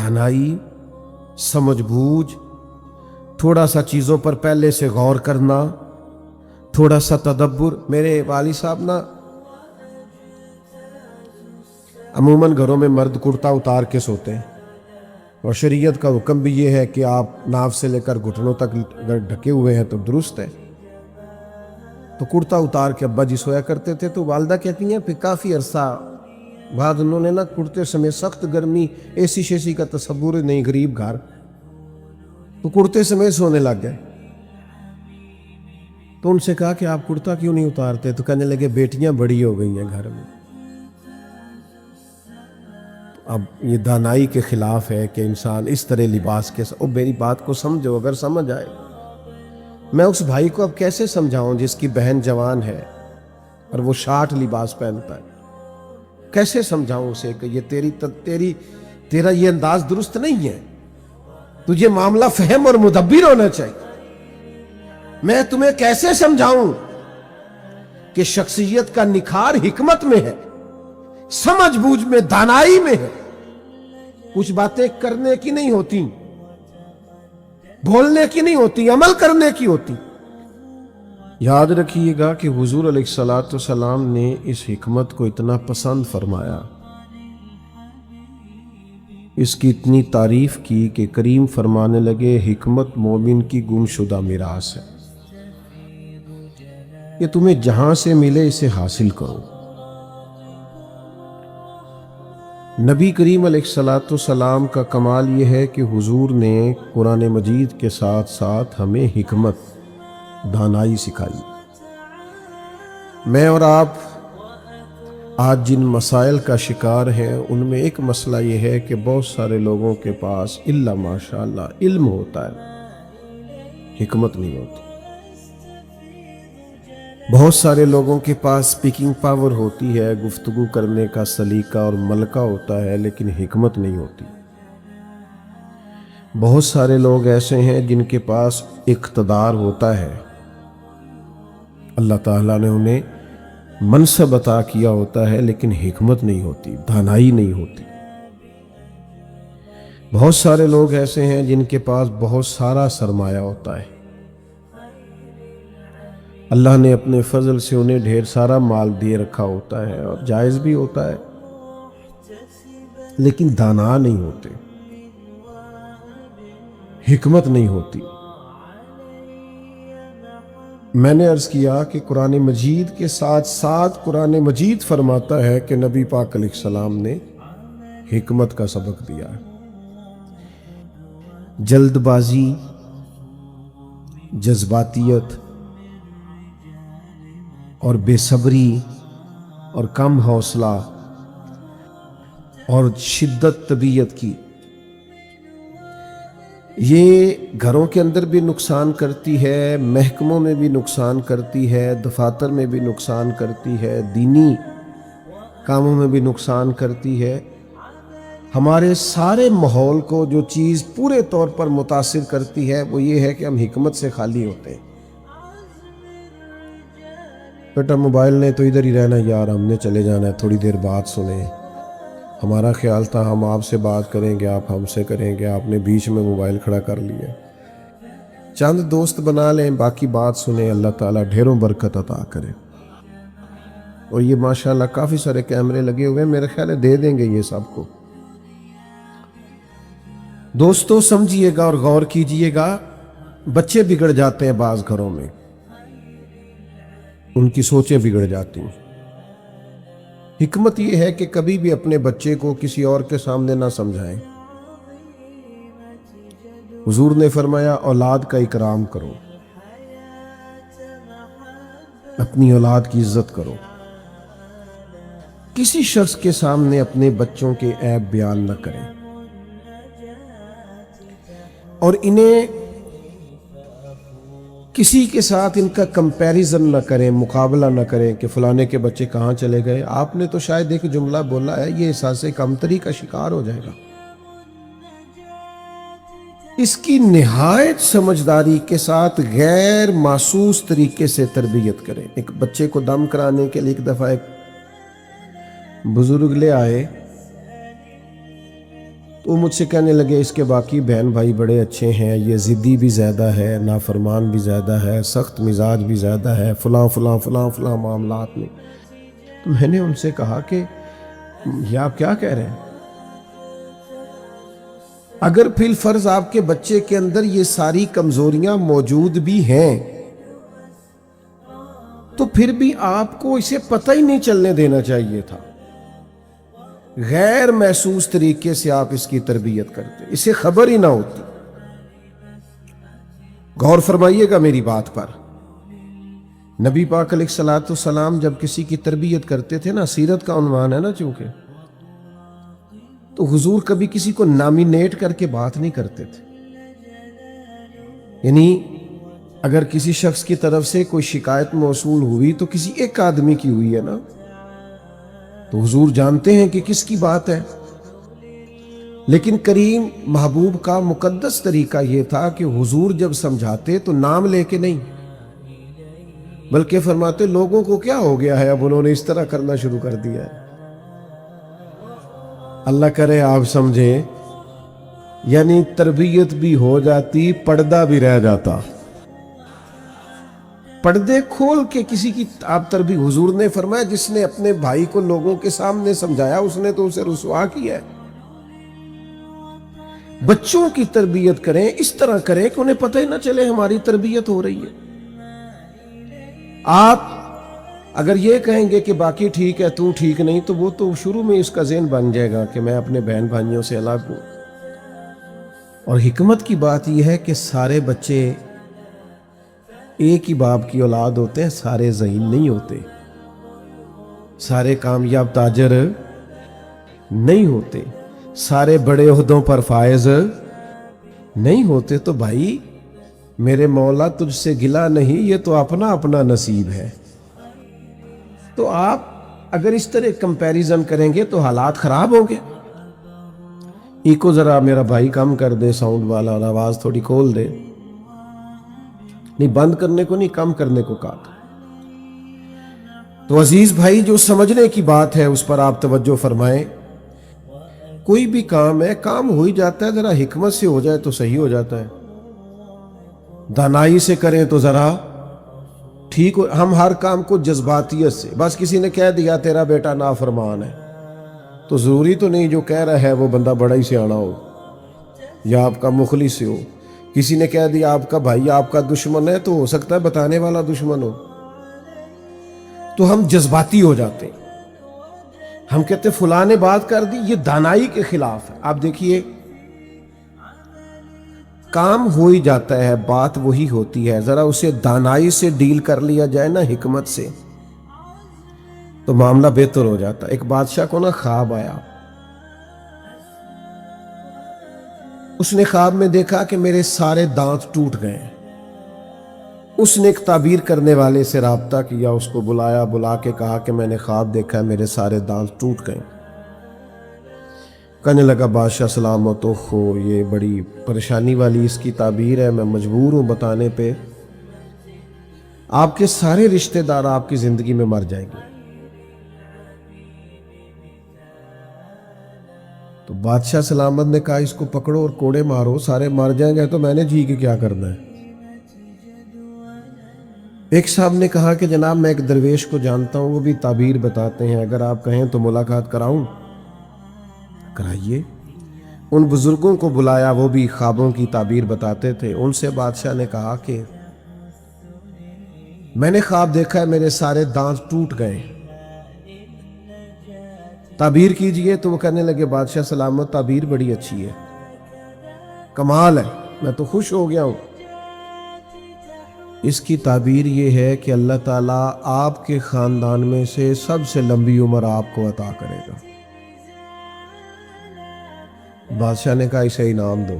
दानाई, समझ बूझ, थोड़ा सा चीज़ों पर पहले से गौर करना, थोड़ा सा तदब्बुर। मेरे वाली साहब ना अमूमन घरों में मर्द कुर्ता उतार के सोते हैं, और शरीयत का हुक्म भी ये है कि आप नाव से लेकर घुटनों तक अगर ढके हुए हैं तो दुरुस्त है। तो कुर्ता उतार के अब्बा जी सोया करते थे। तो वालदा कहती हैं फिर काफ़ी अरसा बाद उन्होंने ना कुर्ते समेत, सख्त गर्मी, एसी शेसी का तस्वुर नहीं, गरीब घर, तो कुर्ते समेत सोने लग गए। तो उनसे कहा कि आप कुर्ता क्यों नहीं उतारते? तो कहने लगे बेटियां बड़ी हो गई हैं घर में। अब ये दानाई के खिलाफ है कि इंसान इस तरह लिबास के साथ। मेरी बात को समझो, अगर समझ आए। मैं उस भाई को अब कैसे समझाऊं जिसकी बहन जवान है और वो शार्ट लिबास पहनता है? कैसे समझाऊं उसे कि ये तेरा ये अंदाज दुरुस्त नहीं है, तुझे मामला फहम और मुदब्बिर होना चाहिए। मैं तुम्हें कैसे समझाऊं कि शख्सियत का निखार हिकमत में है, समझ बूझ में, दानाई में है। कुछ बातें करने की नहीं होती, बोलने की नहीं होती, अमल करने की होती। याद रखिएगा कि हुजूर अलैहिस्सलाम ने इस हिकमत को इतना पसंद फरमाया, इसकी इतनी तारीफ की कि करीम फरमाने लगे हिकमत मोमिन की गुमशुदा मिरास है, ये तुम्हें जहां से मिले इसे हासिल करो। नबी करीम अलैहिस्सलाम का कमाल यह है कि हुजूर ने कुरान मजीद के साथ साथ हमें हिकमत, दानाई सिखाई। मैं और आप आज जिन मसाइल का शिकार हैं उनमें एक मसला यह है कि बहुत सारे लोगों के पास इल्ला माशाअल्लाह इल्म होता है, हिकमत नहीं होती। बहुत सारे लोगों के पास स्पीकिंग पावर होती है, गुफ्तगू करने का सलीका और मलका होता है, लेकिन हिकमत नहीं होती। बहुत सारे लोग ऐसे हैं जिनके पास इक़्तिदार होता है, अल्लाह ताला ने उन्हें मनसब अता किया होता है, लेकिन हिकमत नहीं होती, दानाई नहीं होती। बहुत सारे लोग ऐसे हैं जिनके पास बहुत सारा सरमाया होता है, अल्लाह ने अपने फजल से उन्हें ढेर सारा माल दिए रखा होता है और जायज़ भी होता है, लेकिन दाना नहीं होते, हिकमत नहीं होती। मैंने अर्ज किया कि कुरान मजीद के साथ साथ कुरान मजीद फरमाता है कि नबी पाक अलैहिस्सलाम ने हिकमत का सबक दिया है। जल्दबाजी, जज्बातियत और बेसब्री और कम हौसला और शिद्दत तबीयत की, ये घरों के अंदर भी नुकसान करती है, महकमों में भी नुकसान करती है, दफातर में भी नुकसान करती है, दीनी कामों में भी नुकसान करती है। हमारे सारे माहौल को जो चीज़ पूरे तौर पर मुतासिर करती है वो ये है कि हम हिकमत से खाली होते हैं। बेटा मोबाइल ने तो इधर ही रहना यार, हमने चले जाना है, थोड़ी देर बात सुने। हमारा ख्याल था हम आपसे बात करेंगे, आप हमसे करेंगे, आपने बीच में मोबाइल खड़ा कर लिया। चंद दोस्त बना लें, बाकी बात सुने, अल्लाह ताला ढेरों बरकत अता करे। और ये माशाल्लाह काफ़ी सारे कैमरे लगे हुए हैं, मेरे ख्याल है दे देंगे ये सबको। दोस्तों समझिएगा और गौर कीजिएगा, बच्चे बिगड़ जाते हैं बाज़ घरों में, उनकी सोचें बिगड़ जाती हैं। हिकमत यह है कि कभी भी अपने बच्चे को किसी और के सामने ना समझाएं। हुजूर ने फरमाया औलाद का इकराम करो, अपनी औलाद की इज्जत करो। किसी शख्स के सामने अपने बच्चों के ऐब बयान न करें और इन्हें किसी के साथ इनका कंपैरिजन न करें, मुकाबला न करें कि फलाने के बच्चे कहाँ चले गए। आपने तो शायद एक जुमला बोला है, ये एहसास कमतरी का शिकार हो जाएगा। इसकी निहायत समझदारी के साथ गैर मासूस तरीके से तरबियत करें। एक बच्चे को दम कराने के लिए एक दफ़ा एक बुजुर्ग ले आए تو مجھ سے کہنے لگے اس کے باقی بہن بھائی بڑے اچھے ہیں، یہ ضدی بھی زیادہ ہے، نافرمان بھی زیادہ ہے، سخت مزاج بھی زیادہ ہے، فلاں فلاں فلاں فلاں معاملات میں۔ تو میں نے ان سے کہا کہ یہ آپ کیا کہہ رہے ہیں؟ اگر فی الفرض آپ کے بچے کے اندر یہ ساری کمزوریاں موجود بھی ہیں تو پھر بھی آپ کو اسے پتہ ہی نہیں چلنے دینا چاہیے تھا۔ غیر محسوس طریقے سے آپ اس کی تربیت کرتے، اسے خبر ہی نہ ہوتی۔ غور فرمائیے گا میری بات پر۔ نبی پاک علیہ الصلوۃ والسلام جب کسی کی تربیت کرتے تھے نا، سیرت کا عنوان ہے نا چونکہ، تو حضور کبھی کسی کو نامینیٹ کر کے بات نہیں کرتے تھے۔ یعنی اگر کسی شخص کی طرف سے کوئی شکایت موصول ہوئی تو کسی ایک آدمی کی ہوئی ہے نا، تو حضور جانتے ہیں کہ کس کی بات ہے۔ لیکن کریم محبوب کا مقدس طریقہ یہ تھا کہ حضور جب سمجھاتے تو نام لے کے نہیں، بلکہ فرماتے لوگوں کو کیا ہو گیا ہے، اب انہوں نے اس طرح کرنا شروع کر دیا ہے۔ اللہ کرے آپ سمجھیں، یعنی تربیت بھی ہو جاتی، پردہ بھی رہ جاتا۔ پردے کھول کے کسی کی آپ تربیت، حضور نے فرمایا جس نے اپنے بھائی کو لوگوں کے سامنے سمجھایا اس نے تو اسے رسوا کیا ہے۔ بچوں کی تربیت کریں، اس طرح کریں کہ انہیں پتہ ہی نہ چلے ہماری تربیت ہو رہی ہے۔ آپ اگر یہ کہیں گے کہ باقی ٹھیک ہے تو ٹھیک نہیں، تو وہ تو شروع میں اس کا ذہن بن جائے گا کہ میں اپنے بہن بھائیوں سے الگ ہوں۔ اور حکمت کی بات یہ ہے کہ سارے بچے ایک ہی باپ کی اولاد ہوتے ہیں، سارے ذہین نہیں ہوتے، سارے کامیاب تاجر نہیں ہوتے، سارے بڑے عہدوں پر فائز نہیں ہوتے۔ تو بھائی میرے مولا تجھ سے گلہ نہیں، یہ تو اپنا اپنا نصیب ہے۔ تو آپ اگر اس طرح کمپیریزن کریں گے تو حالات خراب ہوں گے۔ ایکو ذرا میرا بھائی کم کر دے ساؤنڈ والا، اور آواز تھوڑی کھول دے، نہیں بند کرنے کو نہیں، کم کرنے کو کہا تھا۔ تو عزیز بھائی جو سمجھنے کی بات ہے اس پر آپ توجہ فرمائیں۔ کوئی بھی کام ہے، کام ہو ہی جاتا ہے، ذرا حکمت سے ہو جائے تو صحیح ہو جاتا ہے، دانائی سے کریں تو ذرا ٹھیک ہو۔ ہم ہر کام کو جذباتیت سے، بس کسی نے کہہ دیا تیرا بیٹا نافرمان ہے تو ضروری تو نہیں جو کہہ رہا ہے وہ بندہ بڑا ہی سیاںا ہو یا آپ کا مخلص ہو۔ کسی نے کہہ دیا آپ کا بھائی آپ کا دشمن ہے تو ہو سکتا ہے بتانے والا دشمن ہو، تو ہم جذباتی ہو جاتے ہیں، ہم کہتے فلاں نے بات کر دی، یہ دانائی کے خلاف ہے۔ آپ دیکھیے کام ہو ہی جاتا ہے، بات وہی ہوتی ہے، ذرا اسے دانائی سے ڈیل کر لیا جائے نا، حکمت سے، تو معاملہ بہتر ہو جاتا۔ ایک بادشاہ کو نا خواب آیا، اس نے خواب میں دیکھا کہ میرے سارے دانت ٹوٹ گئے۔ اس نے ایک تعبیر کرنے والے سے رابطہ کیا، اس کو بلایا، بلا کے کہا کہ میں نے خواب دیکھا ہے میرے سارے دانت ٹوٹ گئے۔ کہنے لگا بادشاہ سلامت ہو، یہ بڑی پریشانی والی اس کی تعبیر ہے، میں مجبور ہوں بتانے پہ، آپ کے سارے رشتہ دار آپ کی زندگی میں مر جائیں گے۔ تو بادشاہ سلامت نے کہا اس کو پکڑو اور کوڑے مارو، سارے مر جائیں گے تو میں نے جی کے کیا کرنا ہے۔ ایک صاحب نے کہا کہ جناب میں ایک درویش کو جانتا ہوں، وہ بھی تعبیر بتاتے ہیں، اگر آپ کہیں تو ملاقات کراؤں؟ کرائیے۔ ان بزرگوں کو بلایا، وہ بھی خوابوں کی تعبیر بتاتے تھے۔ ان سے بادشاہ نے کہا کہ میں نے خواب دیکھا ہے میرے سارے دانت ٹوٹ گئے، تعبیر کیجئے۔ تو وہ کہنے لگے بادشاہ سلامت تعبیر بڑی اچھی ہے، کمال ہے، میں تو خوش ہو گیا ہوں۔ اس کی تعبیر یہ ہے کہ اللہ تعالیٰ آپ کے خاندان میں سے سب سے لمبی عمر آپ کو عطا کرے گا۔ بادشاہ نے کہا اسے انعام دو۔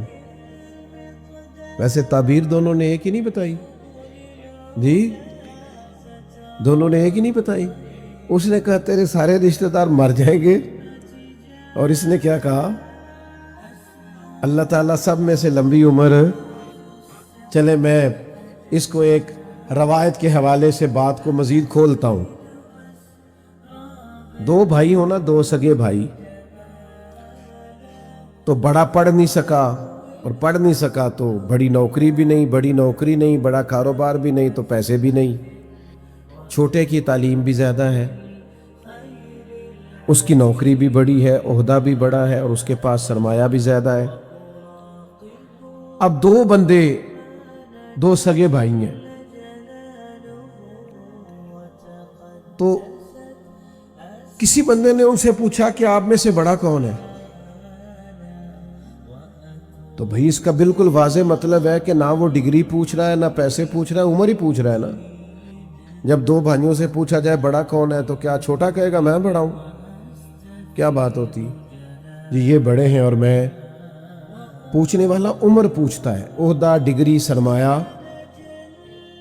ویسے تعبیر دونوں نے ایک ہی نہیں بتائی جی، دونوں نے ایک ہی نہیں بتائی۔ اس نے کہا تیرے سارے رشتہ دار مر جائیں گے، اور اس نے کیا کہا اللہ تعالیٰ سب میں سے لمبی عمر۔ چلے میں اس کو ایک روایت کے حوالے سے بات کو مزید کھولتا ہوں۔ دو بھائی ہونا، دو سگے بھائی، تو बड़ा पढ़ नहीं सका, और पढ़ नहीं सका तो बड़ी नौकरी भी नहीं, बड़ी नौकरी नहीं, बड़ा कारोबार भी नहीं, तो पैसे भी नहीं। छोटे की तालीम भी ज़्यादा है, उसकी नौकरी भी बड़ी है, ओहदा भी बड़ा है, और उसके पास सरमाया भी ज़्यादा है। अब दो बंदे, दो सगे भाई हैं, तो किसी बंदे ने उनसे पूछा कि आप में से बड़ा कौन है? तो भाई इसका बिल्कुल वाज़े मतलब है कि ना वो डिग्री पूछ रहा है, ना पैसे पूछ रहा है, उम्र ही पूछ रहा है ना। जब दो भाइयों से पूछा जाए बड़ा कौन है, तो क्या छोटा कहेगा मैं बड़ा हूं? क्या बात होती जी, ये बड़े हैं और मैं। पूछने वाला उम्र पूछता है, ओहदा, डिग्री, सरमाया।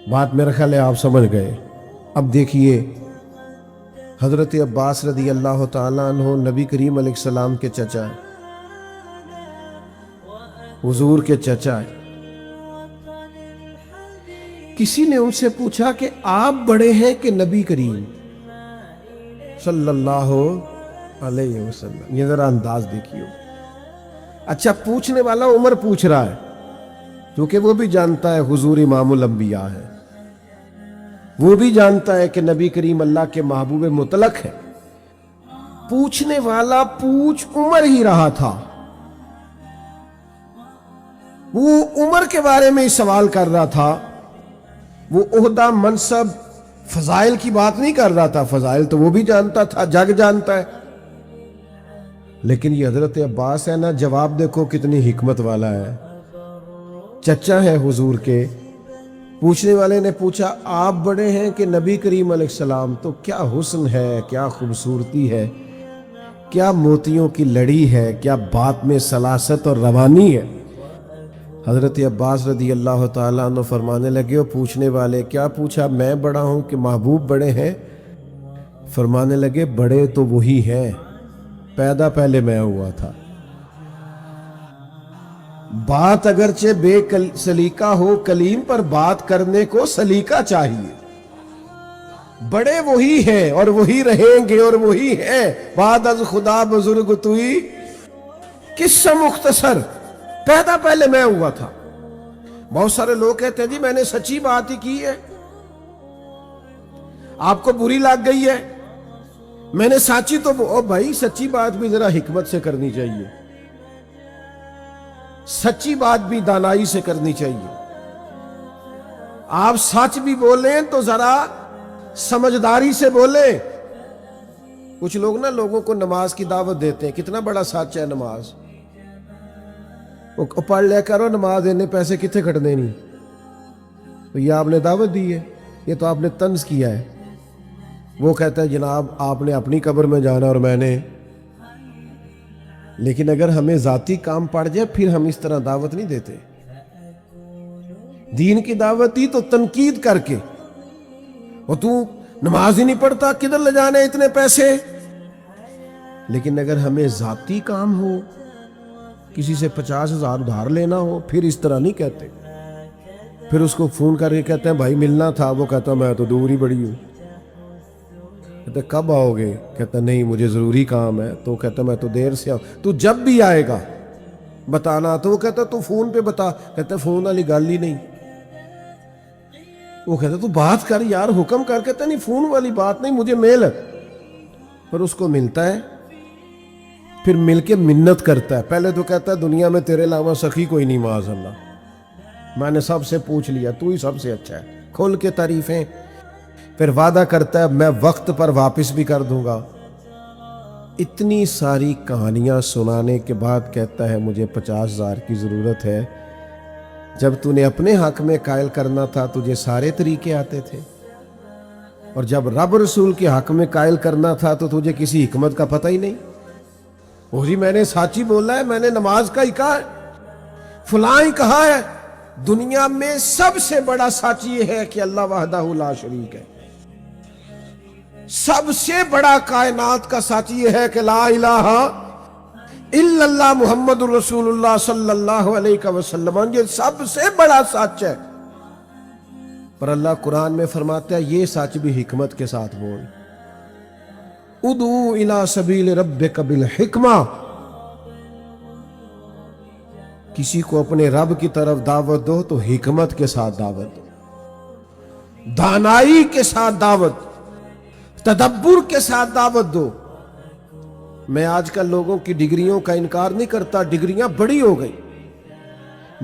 बात मेरा ख्याल है आप समझ गए। अब देखिए, हजरत अब्बास रदी अल्लाह ताला अन्हु नबी करीम अलैहिस्सलाम के चचा है, हुजूर के चचा है। किसी ने उनसे पूछा कि आप बड़े हैं कि नबी करीम सल्लल्लाहु अलैहि वसल्लम? ये जरा अंदाज देखिए। अच्छा, पूछने वाला उम्र पूछ रहा है, क्योंकि वो भी जानता है हुजूर इमामुल अंबिया है, वो भी जानता है कि नबी करीम अल्लाह के महबूब मुतलक है। पूछने वाला पूछ उम्र ही रहा था, वो उम्र के बारे में ही सवाल कर रहा था, वो ओहदा, मनसब, फजाइल की बात नहीं कर रहा था। फजाइल तो वो भी जानता था, जग जानता है। लेकिन ये हजरत अब्बास है ना, जवाब देखो कितनी हिकमत वाला है। चचा है हुजूर के। पूछने वाले ने पूछा आप बड़े हैं कि नबी करीम अलैहिस्सलाम? तो क्या हुस्न है, क्या खूबसूरती है, क्या मोतियों की लड़ी है, क्या बात में सलासत और रवानी है। हज़रत अब्बास रदी अल्लाह ताला अन्हु फरमाने लगे, और पूछने वाले क्या पूछा, मैं बड़ा हूँ कि महबूब बड़े हैं? फरमाने लगे बड़े तो वही हैं, पैदा पहले मैं हुआ था। बात अगरचे बेसलीका हो, कलीम पर बात करने को सलीका चाहिए। बड़े वही हैं और वही रहेंगे और वही हैं, बाद अज खुदा बुजुर्ग तुई किस्सा मुख्तसर, पैदा पहले मैं हुआ था। बहुत सारे लोग कहते हैं जी मैंने सच्ची बात ही की है, आपको बुरी लग गई है। मैंने साची तो, ओ भाई सच्ची बात भी जरा हिकमत से करनी चाहिए, सच्ची बात भी दानाई से करनी चाहिए। आप सच भी बोलें तो जरा समझदारी से बोलें। कुछ लोग ना लोगों को नमाज की दावत देते हैं, कितना बड़ा सच है नमाज, वो पढ़ लिया करो नमाज, इन्ने पैसे कितने कटने नहीं, तो ये आपने दावत दी है, ये तो आपने तंज किया है। वो कहता है जनाब आपने अपनी कब्र में जाना और मैंने। लेकिन अगर हमें जाती काम पड़ जाए फिर हम इस तरह दावत नहीं देते। दीन की दावत दी तो तनकीद करके, और तू नमाज ही नहीं पढ़ता, किधर ले जाने इतने पैसे। लेकिन अगर हमें जाती काम हो, किसी से 50,000 उधार लेना हो, फिर इस तरह नहीं कहते। फिर उसको फोन करके कहते हैं भाई मिलना था, वो कहता मैं तो दूर ही बड़ी हूं। कहते कब आओगे? कहता नहीं मुझे जरूरी काम है। तो कहता मैं तो देर से आऊं। तू जब भी आएगा बताना। तो वो कहता तू फोन पे बता। कहता फोन वाली गल ही नहीं। वो कहता तू बात कर यार, हुक्म कर। कहता नहीं फोन वाली बात नहीं, मुझे मेल। पर उसको मिलता है, फिर मिलके मिन्नत करता है। पहले तो कहता है दुनिया में तेरे अलावा सखी कोई नहीं, माज़ अल्लाह, मैंने सबसे पूछ लिया, तू ही सबसे अच्छा है, खुल के तारीफें। फिर वादा करता है मैं वक्त पर वापस भी कर दूंगा। इतनी सारी कहानियां सुनाने के बाद कहता है मुझे 50,000 की ज़रूरत है। जब तूने अपने हक में कायल करना था तुझे सारे तरीके आते थे, और जब रब रसूल के हक में कायल करना था तो तुझे किसी हिकमत का पता ही नहीं। वो जी मैंने साची बोला है, मैंने नमाज का ही कहा है, फलां ही कहा है। दुनिया में सबसे बड़ा सच ये है कि अल्लाह वहदहू ला शरीक है। सबसे बड़ा कायनात का सच ये है कि ला इलाहा इल्लल्लाह मुहम्मदुर रसूलुल्लाह सल्लल्लाहु अलैहि वसल्लम, ये सबसे बड़ा सच है। पर अल्लाह कुरान में फरमाता है ये सच भी हिकमत के साथ बोल। उदू इला सबील रब्बिक बिल हिकमा, किसी को अपने रब की तरफ दावत दो तो हिकमत के साथ दावत दो, दानाई के साथ दावत, तदब्बुर के साथ दावत दो। मैं आजकल लोगों की डिग्रियों का इनकार नहीं करता, डिग्रियां बड़ी हो गई,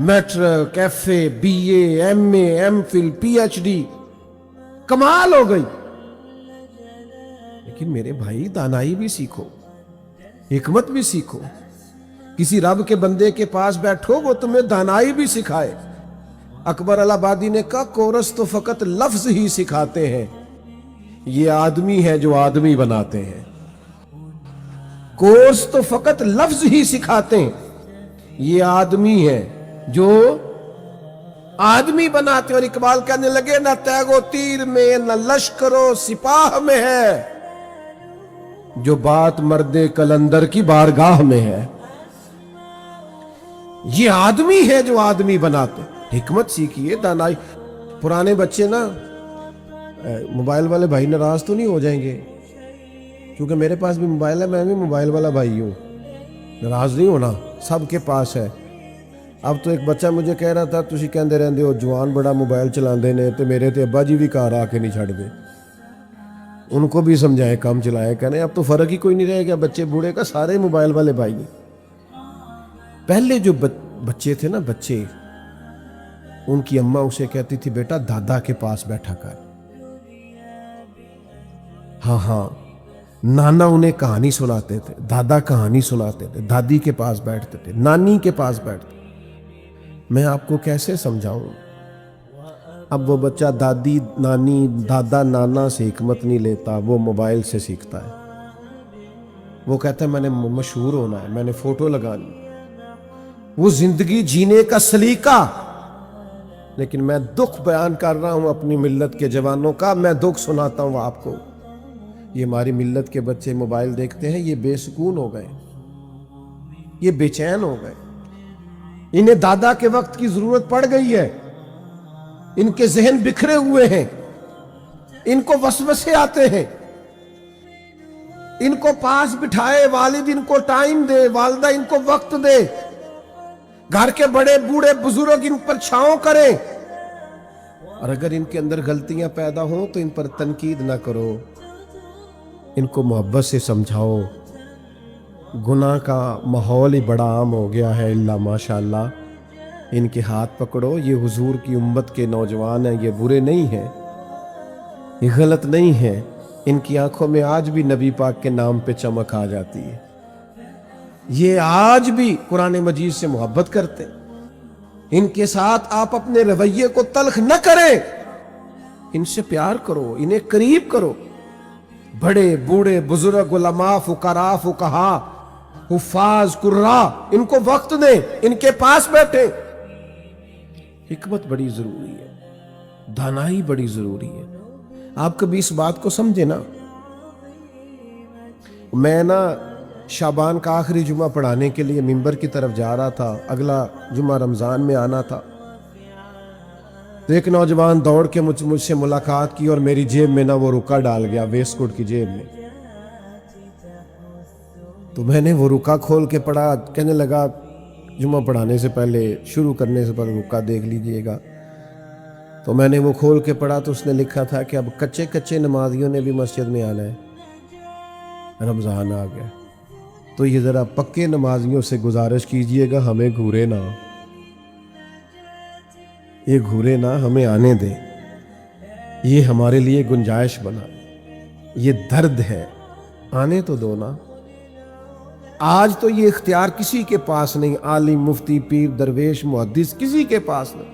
matric, FA, BA, MA, MPhil, PhD, कमाल हो गई। लेकिन मेरे भाई दानाई भी सीखो, हिकमत भी सीखो। किसी रब के बंदे के पास बैठो, वो तुम्हें दानाई भी सिखाए। अकबर अलाहाबादी ने कहा कोरस तो फकत लफ्ज ही सिखाते हैं, ये आदमी है जो आदमी बनाते हैं। कोर्स तो फकत लफ्ज ही सिखाते हैं, ये आदमी है जो आदमी बनाते हैं। और इकबाल कहने लगे न तैगो तीर में न लश्करो सिपाह में है, जो बात मर्दे कलंदर की बारगाह में है। ये आदमी है जो आदमी बनाते। हिकमत सीखिए, दानाई। पुराने बच्चे ना, मोबाइल वाले भाई नाराज तो नहीं हो जाएंगे, क्योंकि मेरे पास भी मोबाइल है, मैं भी मोबाइल वाला भाई हूँ, नाराज नहीं होना, सबके पास है। अब तो एक बच्चा मुझे कह रहा था, तुसी कहंदे रहंदे हो जवान बड़ा मोबाइल चलाते ने, तो मेरे ते अब्बा जी भी घर आके नहीं छड़ते। उनको भी समझाए, कम चलाए। कहने अब तो फर्क ही कोई नहीं रह गया, बच्चे बूढ़े का सारे मोबाइल वाले भाई। पहले जो बच्चे थे ना, बच्चे, उनकी अम्मा उसे कहती थी बेटा दादा के पास बैठा कर। हाँ, नाना उन्हें कहानी सुनाते थे, दादा कहानी सुनाते थे, दादी के पास बैठते थे, नानी के पास बैठते। मैं आपको कैसे समझाऊं? अब वो बच्चा दादी, नानी, दादा, नाना से हिकमत नहीं लेता, वो मोबाइल से सीखता है। वो कहता है मैंने मशहूर होना है, मैंने फोटो लगानी, वो जिंदगी जीने का सलीका। लेकिन मैं दुख बयान कर रहा हूं अपनी मिल्लत के जवानों का, मैं दुख सुनाता हूं आपको। ये हमारी मिल्लत के बच्चे मोबाइल देखते हैं, ये बेसुकून हो गए, ये बेचैन हो गए। इन्हें दादा के वक्त की जरूरत पड़ गई है, इनके जहन बिखरे हुए हैं, इनको वसवसे आते हैं। इनको पास बिठाए, वालिद इनको टाइम दे, वालिदा इनको वक्त दे, घर के बड़े बूढ़े बुजुर्ग इन पर छांव करें। और अगर इनके अंदर गलतियां पैदा हो तो इन पर तनकीद ना करो, इनको मोहब्बत से समझाओ। गुनाह का माहौल ही बड़ा आम हो गया है, इल्ला माशाअल्लाह। इनके हाथ पकड़ो, ये हुजूर की उम्मत के नौजवान हैं, ये बुरे नहीं हैं, ये गलत नहीं है। इनकी आंखों में आज भी नबी पाक के नाम पे चमक आ जाती है, ये आज भी कुरान मजीद से मोहब्बत करते। इनके साथ आप अपने रवैये को तल्ख न करें, इनसे प्यार करो, इन्हें करीब करो। बड़े बूढ़े बुजुर्ग, उलमा, फुकरा, फुकहा, हुफाज, कुर्रा, इनको वक्त दें, इनके पास बैठे। हिकमत बड़ी जरूरी है, दानाई बड़ी जरूरी है। आप कभी इस बात को समझे ना। मैं ना शाबान का आखिरी जुमा पढ़ाने के लिए मिंबर की तरफ जा रहा था, अगला जुमा रमजान में आना था। तो एक नौजवान दौड़ के मुझसे मुलाकात की और मेरी जेब में ना वो रुका डाल गया, वेस्ट कोट की जेब में। तो मैंने वो रुका खोल के पढ़ा। कहने लगा जुमा पढ़ाने से पहले, शुरू करने से पहले रुका देख लीजिएगा। तो मैंने वो खोल के पढ़ा तो उसने लिखा था कि अब कच्चे कच्चे नमाजियों ने भी मस्जिद में आना है, रमज़ान आ गया। तो ये ज़रा पक्के नमाजियों से गुजारिश कीजिएगा, हमें घूरे ना, ये घूरे ना, हमें आने दें। ये हमारे लिए गुंजाइश बना, ये दर्द है, आने तो दो ना। आज तो ये इख्तियार किसी के पास नहीं, आलिम, मुफ्ती, पीर, दरवेश, मुहद्दिस किसी के पास नहीं।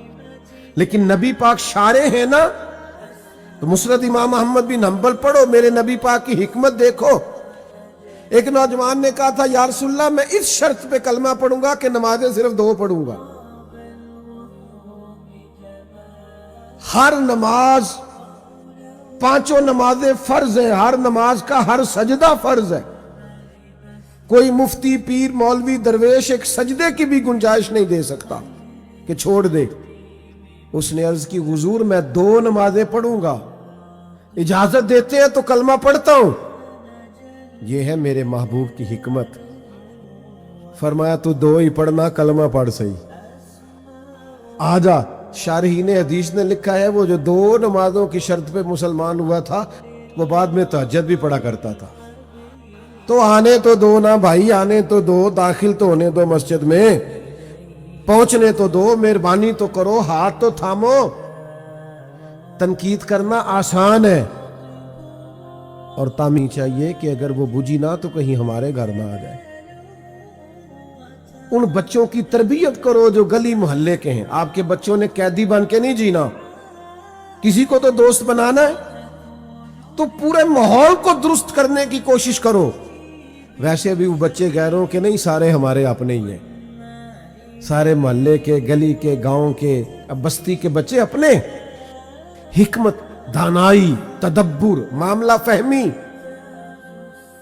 लेकिन नबी पाक शारे हैं ना, तो मुस्नद इमाम अहमद बिन हंबल पढ़ो, मेरे नबी पाक की हिकमत देखो। एक नौजवान ने कहा था या रसूलल्लाह मैं इस शर्त पे कलमा पढ़ूंगा कि नमाजें सिर्फ 2 पढ़ूंगा। हर नमाज, 5 नमाजें फर्ज है, हर नमाज का हर सजदा फर्ज है। कोई मुफ्ती, पीर, मौलवी, दरवेश एक सजदे की भी गुंजाइश नहीं दे सकता कि छोड़ दे। उसने अर्ज की हुजूर मैं 2 नमाजें पढ़ूंगा, इजाजत देते हैं तो कलमा पढ़ता हूं। यह है मेरे महबूब की हिकमत। फरमाया तू 2 ही पढ़ना, कलमा पढ़ सही। آجا شارحین حدیث نے لکھا ہے وہ جو 2 نمازوں کی شرط پہ مسلمان ہوا تھا وہ بعد میں تہجد بھی پڑھا کرتا تھا. تو آنے تو دو نا بھائی، آنے تو دو، داخل تو ہونے دو مسجد میں، پہنچنے تو دو، مہربانی تو کرو، ہاتھ تو تھامو. تنقید کرنا آسان ہے، اور تامی چاہیے کہ اگر وہ بجھی نہ تو کہیں ہمارے گھر نہ آ جائے. ان بچوں کی تربیت کرو جو گلی محلے کے ہیں. آپ کے بچوں نے قیدی بن کے نہیں جینا، کسی کو تو دوست بنانا ہے، تو پورے ماحول کو درست کرنے کی کوشش کرو. ویسے بھی وہ بچے غیروں کے نہیں، سارے ہمارے اپنے ہی ہیں. سارے محلے کے، گلی کے، گاؤں کے، اب بستی کے بچے اپنے. حکمت، دانائی، تدبر، معاملہ فہمی.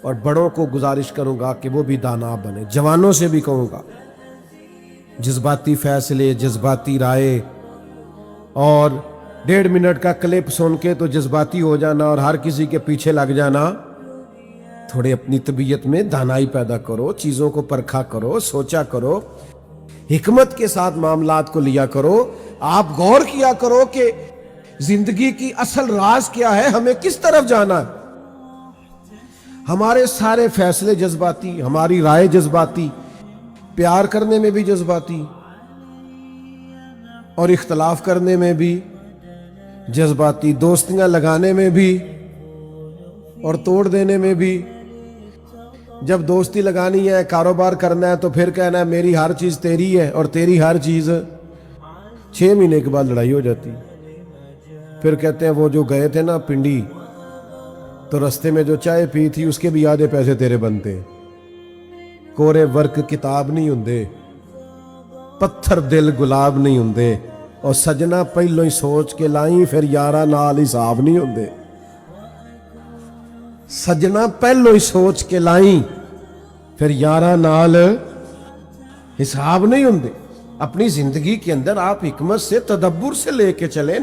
اور بڑوں کو گزارش کروں گا کہ وہ بھی دانا بنے. جوانوں سے بھی کہوں گا جذباتی فیصلے، جذباتی رائے اور 1.5 منٹ کا کلپ سن کے تو جذباتی ہو جانا اور ہر کسی کے پیچھے لگ جانا. تھوڑے اپنی طبیعت میں دانائی پیدا کرو، چیزوں کو پرکھا کرو، سوچا کرو، حکمت کے ساتھ معاملات کو لیا کرو. آپ غور کیا کرو کہ زندگی کی اصل راز کیا ہے، ہمیں کس طرف جانا ہے. ہمارے سارے فیصلے جذباتی، ہماری رائے جذباتی، پیار کرنے میں بھی جذباتی اور اختلاف کرنے میں بھی جذباتی، دوستیاں لگانے میں بھی اور توڑ دینے میں بھی. جب دوستی لگانی ہے، کاروبار کرنا ہے تو پھر کہنا ہے میری ہر چیز تیری ہے اور تیری ہر چیز. 6 مہینے کے بعد لڑائی ہو جاتی. پھر کہتے ہیں وہ جو گئے تھے نا پنڈی تو رستے میں جو چائے پی تھی اس کے بھی آدھے پیسے تیرے بنتے. کورے ورک کتاب نہیں ہوندے، پتھر دل گلاب نہیں ہوندے، اور سجنا پہلو ہی سوچ کے لائیں پھر یارہ نال حساب نہیں ہوندے. سجنا پہلو ہی سوچ کے لائیں پھر یارہ نال حساب نہیں ہوندے. اپنی زندگی کے اندر آپ حکمت سے، تدبر سے لے کے چلیں،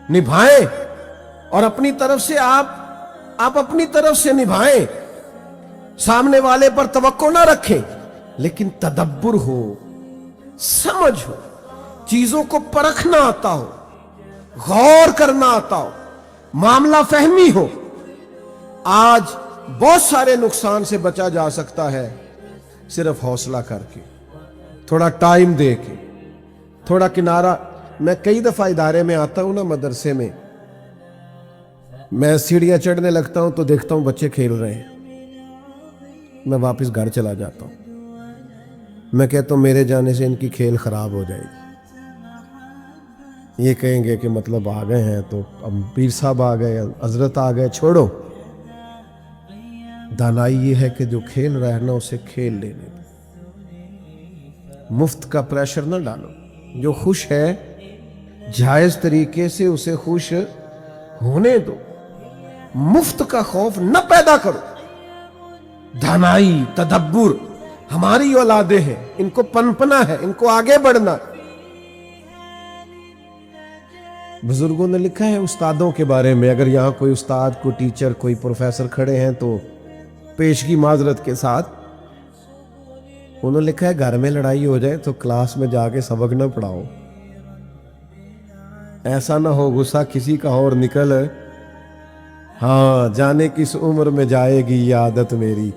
نبھائیں اور اپنی طرف سے آپ اپنی طرف سے نبھائیں. سامنے والے پر توقع نہ رکھیں، لیکن تدبر ہو، سمجھ ہو، چیزوں کو پرکھنا آتا ہو، غور کرنا آتا ہو، معاملہ فہمی ہو. آج بہت سارے نقصان سے بچا جا سکتا ہے صرف حوصلہ کر کے، تھوڑا ٹائم دے کے، تھوڑا کنارہ. میں کئی دفعہ ادارے میں آتا ہوں نا، مدرسے میں، میں سیڑھیاں چڑھنے لگتا ہوں تو دیکھتا ہوں بچے کھیل رہے ہیں، میں واپس گھر چلا جاتا ہوں. میں کہتا ہوں میرے جانے سے ان کی کھیل خراب ہو جائے گی. یہ کہیں گے کہ مطلب آ گئے ہیں تو اب پیر صاحب آ گئے، حضرت آ گئے، چھوڑو. دانائی یہ ہے کہ جو کھیل رہا ہے نا اسے کھیل لینے دو، مفت کا پریشر نہ ڈالو. جو خوش ہے جائز طریقے سے اسے خوش ہونے دو، مفت کا خوف نہ پیدا کرو. دانائی، تدبر ہماری اولادیں ہیں، ان کو پنپنا ہے، ان کو آگے بڑھنا. بزرگوں نے لکھا ہے استادوں کے بارے میں، اگر یہاں کوئی استاد، کوئی ٹیچر، کوئی پروفیسر کھڑے ہیں تو پیشگی معذرت کے ساتھ، انہوں نے لکھا ہے گھر میں لڑائی ہو جائے تو کلاس میں جا کے سبق نہ پڑھاؤ. ایسا نہ ہو غصہ کسی کا اور نکل، ہاں جانے کس عمر میں جائے گی یہ عادت میری،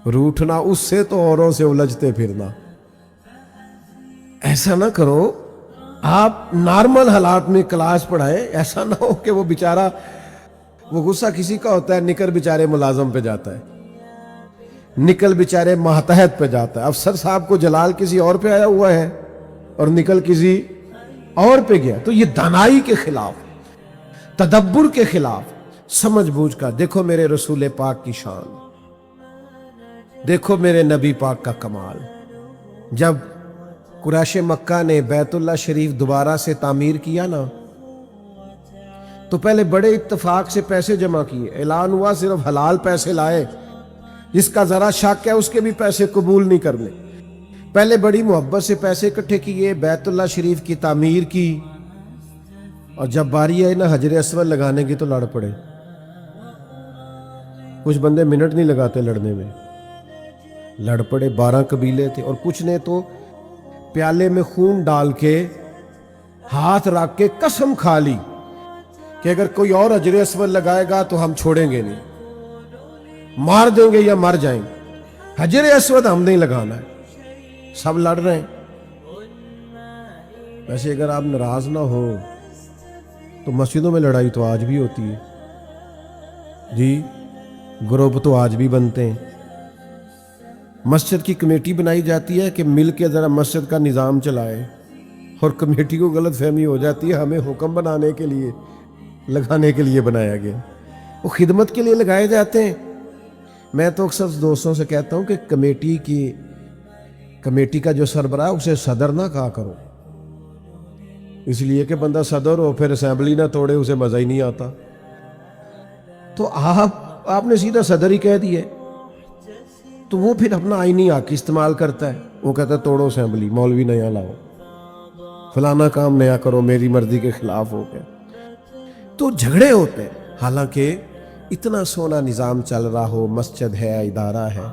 روٹھنا اس سے تو اوروں سے الجھتے پھرنا. ایسا نہ کرو. آپ نارمل حالات میں کلاس پڑھائیں. ایسا نہ ہو کہ وہ بیچارہ، وہ غصہ کسی کا ہوتا ہے، نکل بیچارے ملازم پہ جاتا ہے، نکل بیچارے ماتحت پہ جاتا ہے. افسر صاحب کو جلال کسی اور پہ آیا ہوا ہے اور نکل کسی اور پہ گیا. تو یہ دانائی کے خلاف، تدبر کے خلاف، سمجھ بوجھ کا. دیکھو میرے رسول پاک کی شان، دیکھو میرے نبی پاک کا کمال. جب قریش مکہ نے بیت اللہ شریف دوبارہ سے تعمیر کیا نا، تو پہلے بڑے اتفاق سے پیسے جمع کیے. اعلان ہوا صرف حلال پیسے لائے، جس کا ذرا شک ہے اس کے بھی پیسے قبول نہیں کرنے. پہلے بڑی محبت سے پیسے اکٹھے کیے، بیت اللہ شریف کی تعمیر کی، اور جب باری آئی نا حجر اسود لگانے کی تو لڑ پڑے. کچھ بندے منٹ نہیں لگاتے لڑنے میں، لڑ پڑے. 12 قبیلے تھے اور کچھ نے تو प्याले में खून डाल के हाथ रख के कसम खा ली कि अगर कोई और अजर अस्वद लगाएगा तो हम छोड़ेंगे नहीं, मार देंगे या मर जाएंगे, हजर अस्वद हम नहीं लगाना है। सब लड़ रहे हैं। वैसे अगर आप नाराज ना हो तो मस्जिदों में लड़ाई तो आज भी होती है जी, ग्रुप तो आज भी बनते हैं। मस्जिद की कमेटी बनाई जाती है कि मिल के ज़रा मस्जिद का निज़ाम चलाए, और कमेटी को गलत फहमी हो जाती है हमें हुक्म बनाने के लिए, लगाने के लिए बनाया गया। वो खिदमत के लिए लगाए जाते हैं। मैं तो अक्सर दोस्तों से कहता हूँ कि कमेटी का जो सरबराह उसे सदर ना कहा करो, इसलिए कि बंदा सदर हो फिर असेंबली ना तोड़े, उसे मज़ा ही नहीं आता। तो आपने सीधा सदर ही कह दिया, तो वो फिर अपना आईनी हक इस्तेमाल करता है। वो कहता है तोड़ो असेंबली, मौलवी नया लाओ, फलाना काम नया करो, मेरी मर्जी के खिलाफ हो गया। तो झगड़े होते हैं। हालांकि इतना सोना निज़ाम चल रहा हो, मस्जिद है, इदारा है,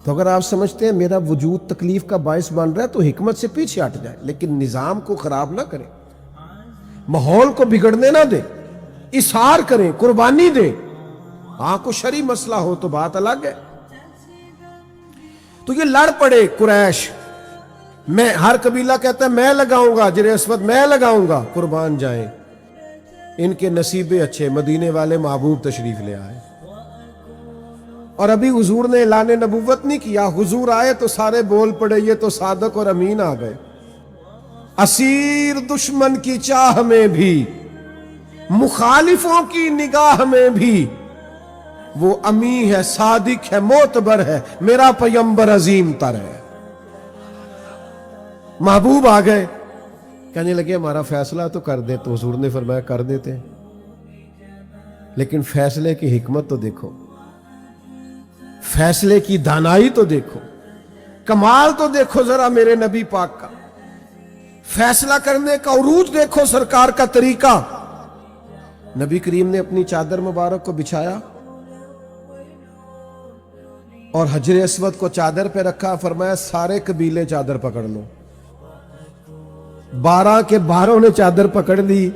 तो अगर आप समझते हैं मेरा वजूद तकलीफ का बायस बन रहा है तो हिकमत से पीछे हट जाए, लेकिन निज़ाम को खराब ना करें, माहौल को बिगड़ने ना दे, इशार करें, कुर्बानी दे। हाँ कोई शरी मसला हो तो बात अलग है। तो ये लड़ पड़े कुरैश, मैं, हर कबीला कहता है मैं लगाऊंगा अजर अस्वद, मैं लगाऊंगा, कुर्बान जाएं। इनके नसीबे अच्छे, मदीने वाले महबूब तशरीफ ले आए, और अभी हुजूर ने ऐलान नबूवत नहीं किया, हुजूर आए तो सारे बोल पड़े ये तो सादक और अमीन आ गए। असीर दुश्मन की चाह में भी, मुखालिफों की निगाह में भी वो अमी है, सादिक है, मोतबर है, मेरा पैगंबर अजीम तर है। महबूब आ गए, कहने लगे हमारा फैसला तो कर दे। तो हुजूर ने फरमाया कर देते हैं, लेकिन फैसले की हिकमत तो देखो, फैसले की दानाई तो देखो, कमाल तो देखो जरा मेरे नबी पाक का, फैसला करने का उरूज देखो, सरकार का तरीका। नबी करीम ने अपनी चादर मुबारक को बिछाया और हजर अस्वद को चादर पे रखा, फरमाया सारे कबीले चादर पकड़ लो। 12 के 12 ने चादर पकड़ ली,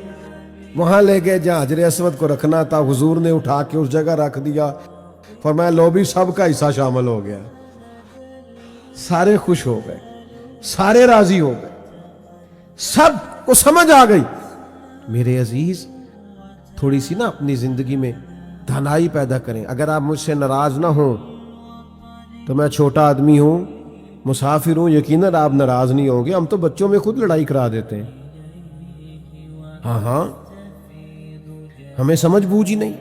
वहां ले गए जहां हजर अस्वद को रखना था। हुजूर ने उठा के उस जगह रख दिया, फरमाया लो भी सबका हिस्सा शामिल हो गया। सारे खुश हो गए, सारे राजी हो गए, सब को समझ आ गई। मेरे अजीज, थोड़ी सी ना अपनी जिंदगी में दानाई पैदा करें। अगर आप मुझसे नाराज ना हो तो मैं छोटा आदमी हूं, मुसाफिर हूं, यकीनन आप नाराज नहीं होंगे। हम तो बच्चों में खुद लड़ाई करा देते हैं। हाँ, हमें समझ बूझ ही नहीं,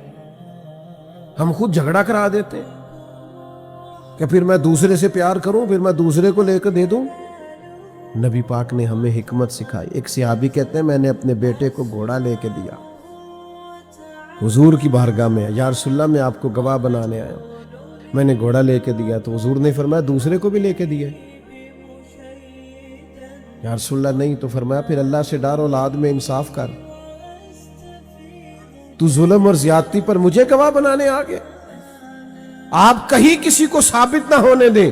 हम खुद झगड़ा करा देते हैं कि फिर मैं दूसरे से प्यार करूं, फिर मैं दूसरे को लेकर दे दूं। नबी पाक ने हमें हिकमत सिखाई। एक सहाबी कहते हैं मैंने अपने बेटे को घोड़ा लेके दिया हुजूर की बारगाह में, या रसूलल्लाह मैं आपको गवाह बनाने आया, मैंने घोड़ा लेके दिया। तो हुजूर ने फरमाया दूसरे को भी लेके दिया। या रसूलल्लाह नहीं, तो फरमाया फिर अल्लाह से डर, औलाद में इंसाफ कर, तू जुल्म और ज्यादती पर मुझे गवाह बनाने आ गया। आप कहीं किसी को साबित ना होने दें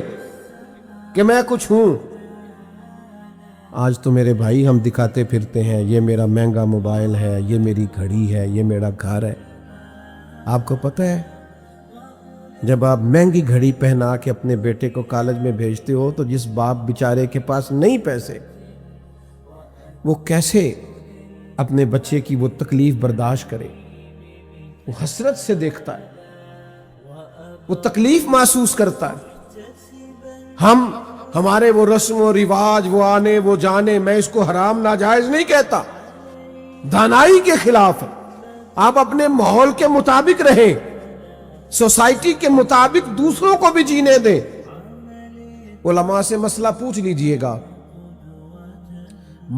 कि मैं कुछ हूं। आज तो मेरे भाई हम दिखाते फिरते हैं, ये मेरा महंगा मोबाइल है, ये मेरी घड़ी है, ये मेरा घर है। आपको पता है जब आप महंगी घड़ी पहना के अपने बेटे को कॉलेज में भेजते हो तो जिस बाप बेचारे के पास नहीं पैसे, वो कैसे अपने बच्चे की वो तकलीफ बर्दाश्त करे, वो हसरत से देखता है, वो तकलीफ महसूस करता है। हमारे वो रस्म और रिवाज, वो आने वो जाने, मैं इसको हराम नाजायज नहीं कहता, दानाई के खिलाफ है। आप अपने माहौल के मुताबिक रहें, सोसाइटी के मुताबिक दूसरों को भी जीने दें। उलमा से मसला पूछ लीजिएगा,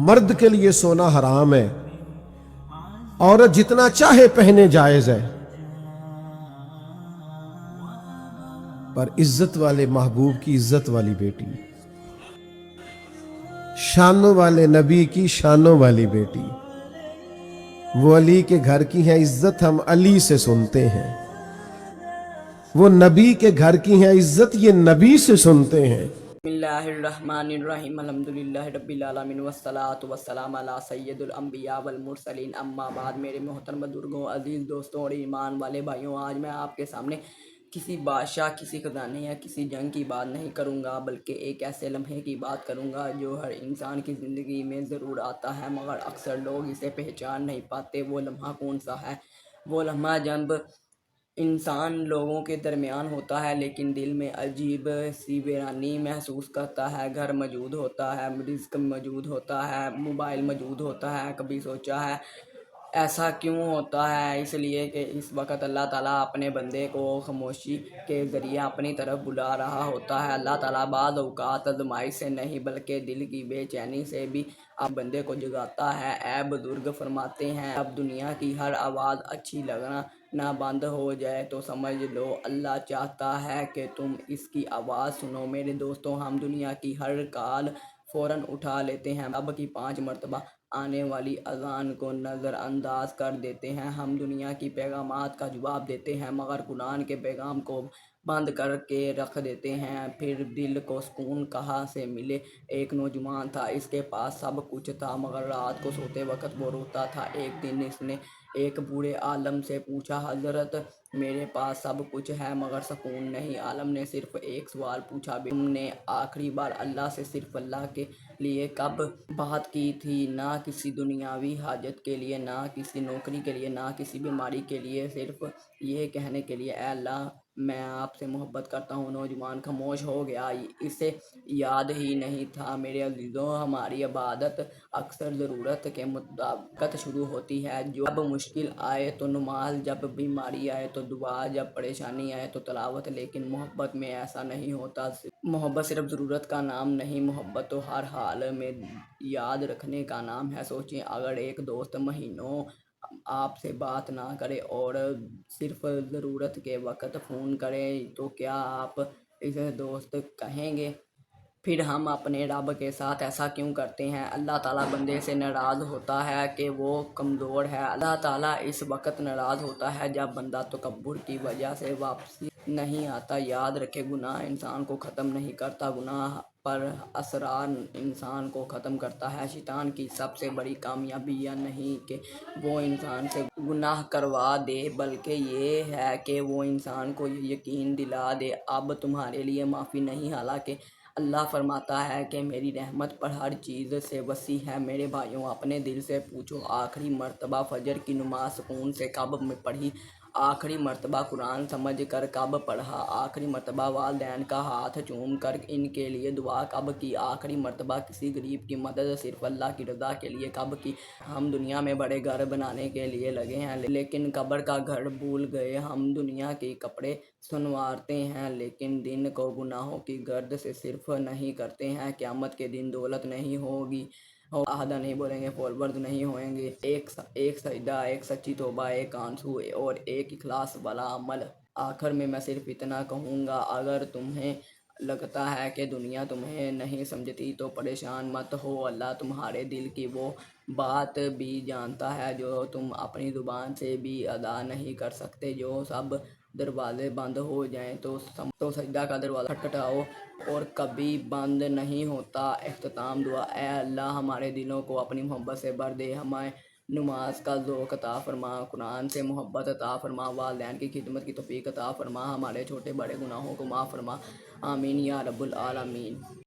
मर्द के लिए सोना हराम है, औरत जितना चाहे पहने जायज है, पर इज्जत वाले महबूब की इज्जत वाली बेटी, शानों वाले नबी की शानों वाली बेटी, वो अली के घर की है, इज्जत हम अली से सुनते हैं। वो नबी के घर की है, इज्जत ये नबी से सुनते हैं। بسم اللہ الرحمن الرحیم الحمدللہ رب العالمین والصلاة والسلام علی سید الانبیاء والمرسلین اما بعد۔ میرے محترم بزرگوں، عزیز دوستوں اور ایمان والے بھائیوں، آج میں آپ کے سامنے کسی بادشاہ، کسی خزانے یا کسی جنگ کی بات نہیں کروں گا، بلکہ ایک ایسے لمحے کی بات کروں گا جو ہر انسان کی زندگی میں ضرور آتا ہے، مگر اکثر لوگ اسے پہچان نہیں پاتے۔ وہ لمحہ کون سا ہے؟ وہ لمحہ جب انسان لوگوں کے درمیان ہوتا ہے لیکن دل میں عجیب سی ویرانی محسوس کرتا ہے۔ گھر موجود ہوتا ہے، رزق موجود ہوتا ہے، موبائل موجود ہوتا ہے۔ کبھی سوچا ہے ایسا کیوں ہوتا ہے؟ اس لیے کہ اس وقت اللہ تعالیٰ اپنے بندے کو خاموشی کے ذریعے اپنی طرف بلا رہا ہوتا ہے۔ اللہ تعالیٰ بعض اوقات آزمائش سے نہیں بلکہ دل کی بے چینی سے بھی اب بندے کو جگاتا ہے۔ اے بزرگ فرماتے ہیں، اب دنیا کی ہر آواز اچھی لگنا نہ بند ہو جائے تو سمجھ لو اللہ چاہتا ہے کہ تم اس کی آواز سنو۔ میرے دوستوں، ہم دنیا کی ہر کال فوراً اٹھا لیتے ہیں، اب کی 5 مرتبہ آنے والی اذان کو نظر انداز کر دیتے ہیں، ہم دنیا کی پیغامات کا جواب دیتے ہیں مگر قرآن کے پیغام کو بند کر کے رکھ دیتے ہیں۔ پھر دل کو سکون کہاں سے ملے؟ ایک نوجوان تھا، اس کے پاس سب کچھ تھا مگر رات کو سوتے وقت وہ روتا تھا۔ ایک دن اس نے ایک بوڑھے عالم سے پوچھا، حضرت میرے پاس سب کچھ ہے مگر سکون نہیں۔ عالم نے صرف ایک سوال پوچھا، تم نے آخری بار اللہ سے صرف اللہ کے لیے کب بات کی تھی؟ نہ کسی دنیاوی حاجت کے لیے، نہ کسی نوکری کے لیے، نہ کسی بیماری کے لیے، صرف یہ کہنے کے لیے، اے اللہ میں آپ سے محبت کرتا ہوں۔ نوجوان خاموش ہو گیا، اسے یاد ہی نہیں تھا۔ میرے عزیزوں، ہماری عبادت اکثر ضرورت کے مطابق شروع ہوتی ہے، جب مشکل آئے تو نماز، جب بیماری آئے تو دعا، جب پریشانی آئے تو تلاوت، لیکن محبت میں ایسا نہیں ہوتا۔ محبت صرف ضرورت کا نام نہیں، محبت تو ہر حال میں یاد رکھنے کا نام ہے۔ سوچیں، اگر ایک دوست مہینوں آپ سے بات نہ کرے اور صرف ضرورت کے وقت فون کرے تو کیا آپ اسے دوست کہیں گے؟ پھر ہم اپنے رب کے ساتھ ایسا کیوں کرتے ہیں؟ اللہ تعالیٰ بندے سے ناراض ہوتا ہے کہ وہ کمزور ہے۔ اللہ تعالیٰ اس وقت ناراض ہوتا ہے جب بندہ تکبر کی وجہ سے واپسی نہیں آتا۔ یاد رکھے، گناہ انسان کو ختم نہیں کرتا، گناہ پر اصرار انسان کو ختم کرتا ہے۔ شیطان کی سب سے بڑی کامیابی یہ نہیں کہ وہ انسان سے گناہ کروا دے، بلکہ یہ ہے کہ وہ انسان کو یقین دلا دے اب تمہارے لیے معافی نہیں۔ حالانکہ اللہ فرماتا ہے کہ میری رحمت پر ہر چیز سے وسیع ہے۔ میرے بھائیوں، اپنے دل سے پوچھو، آخری مرتبہ فجر کی نماز سکون سے کب پڑھی؟ آخری مرتبہ قرآن سمجھ کر کب پڑھا؟ آخری مرتبہ والدین کا ہاتھ چوم کر ان کے لیے دعا کب کی؟ آخری مرتبہ کسی غریب کی مدد صرف اللہ کی رضا کے لیے کب کی؟ ہم دنیا میں بڑے گھر بنانے کے لیے لگے ہیں لیکن قبر کا گھر بھول گئے۔ ہم دنیا کے کپڑے سنوارتے ہیں لیکن دن کو گناہوں کی گرد سے صرف نہیں کرتے ہیں۔ قیامت کے دن دولت نہیں ہوگی، عہدہ نہیں بولیں گے، فالوورز نہیں ہوئیں گے، ایک سجدہ، ایک سچی توبہ، ایک آنسو اور ایک اخلاص والا عمل۔ آخر میں صرف اتنا کہوں گا، اگر تمہیں لگتا ہے کہ دنیا تمہیں نہیں سمجھتی تو پریشان مت ہو، اللہ تمہارے دل کی وہ بات بھی جانتا ہے جو تم اپنی زبان سے بھی ادا نہیں کر سکتے۔ جو سب دروازے بند ہو جائیں تو سجدہ کا دروازہ کھٹکھٹاؤ اور کبھی بند نہیں ہوتا۔ اختتام دعا: اے اللہ ہمارے دلوں کو اپنی محبت سے بھر دے، ہمیں نماز کا ذوق عطا فرما، قرآن سے محبت عطا فرما، والدین کی خدمت کی توفیق عطا فرما، ہمارے چھوٹے بڑے گناہوں کو معاف فرما، آمین یا رب العالمین۔